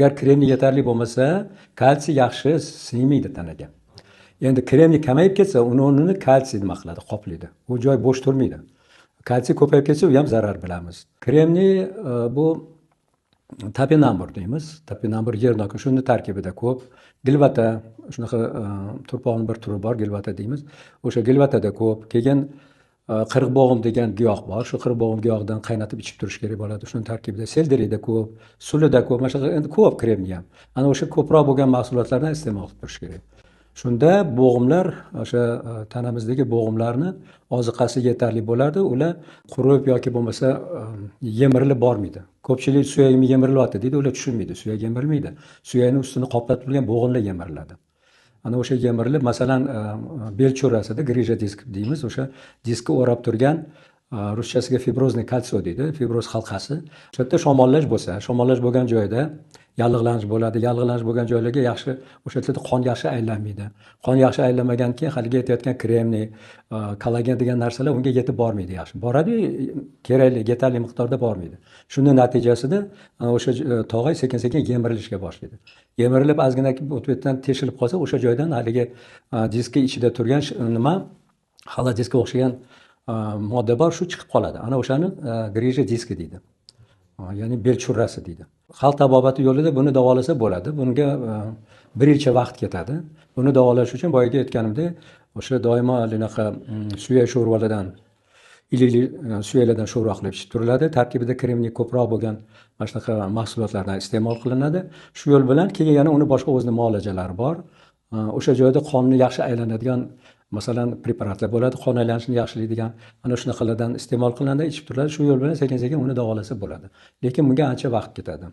agar kremniy yetarli bo'lmasa, kalsiy yaxshi singmaydi tanaga. Endi kremniy kamayib ketsa, uni o'rnini kalsiy nima qiladi, qoplaydi. U joy bo'sh turmaydi. Kalsiy ko'payib ketsa, u ham zarar bilamiz. Kremniy bu topinambur deymiz. Topinambur yernoki, shuni tarkibida ko'p. Gilvata, shunaqa turpoqning bir turi bor, gilvata deymiz. O'sha gilvatada ko'p. Keyin qirg'bog'im degan giyoh bor. Shu qirg'bog'im giyohidan qaynatib ichib turish kerak bo'ladi. Shuning tarkibida selderiyda ko'p, sulida ko'p, mana shunaqa endi ko'p kremniy ham. Ana o'sha ko'proq bo'lgan mahsulotlardan iste'mol qilib turish kerak. Shunda bo'g'imlar, o'sha tanamizdagi bo'g'imlarni oziqasi yetarli bo'ladi. Ular qurib yoki bo'lmasa yemirilib bormaydi. Ko'pchilik suyagim yemirilyapti deydi, ular tushunmaydi. Suyak yemirilmaydi. Suyakning ustini qoplab turgan bo'g'imlar yemiriladi. Ana o'sha yemirilib, masalan, bel cho'rasida grija disk deymiz, o'sha diskni o'rab turgan ruschasiga fibrozniy kalsiy deydi, fibroz halqasi. O'sha yerda shamollash bo'lsa, shamollash bo'lgan joyda yallig'lanish bo'ladi. Yallig'lanish bo'lgan joylarga yaxshi, o'sha yerda qon yaxshi aylanmaydi. Qon yaxshi aylanmagan keyin haligi aytayotgan kremniy, kollagen degan narsalar unga yetib bormaydi yaxshi. Boradi, kerakli, yetarli miqdorda bormaydi. Shuni natijasida o'sha tog'ay sekin-sekin yemirilishga boshlaydi. Yemirilib ozgina o'tdan teshilib qolsa, o'sha joydan haligi diskning ichida turgan nima, xala diskga o'xshagan modda bor, shu chiqib qoladi. Ana o'shani grija diski deydi. Ya'ni bel churrasi deydi. Xalq tabobati yo'lida buni davolasa bo'ladi. Bunga bir yilcha vaqt ketadi. Buni davolash uchun boyaga aytganimdek, o'sha doimo anaqa suyak sho'rvaladan, ilikli suyaklardan sho'rva qilib ichib turiladi. Tarkibida kremniy ko'proq bo'lgan mana shunaqa mahsulotlardan iste'mol qilinadi. Shu yo'l bilan keyin yana uni boshqa o'zining muolajalari bor. O'sha joyda qonni yaxshi aylanadigan masalan preparatlar bo'ladi, qon aylanishini yaxshilaydigan, ana shunaqalardan iste'mol qilinadi, ichib turiladi. Shu yo'l bilan sekin-sekin uni davolasa bo'ladi. Lekin bunga ancha vaqt ketadi.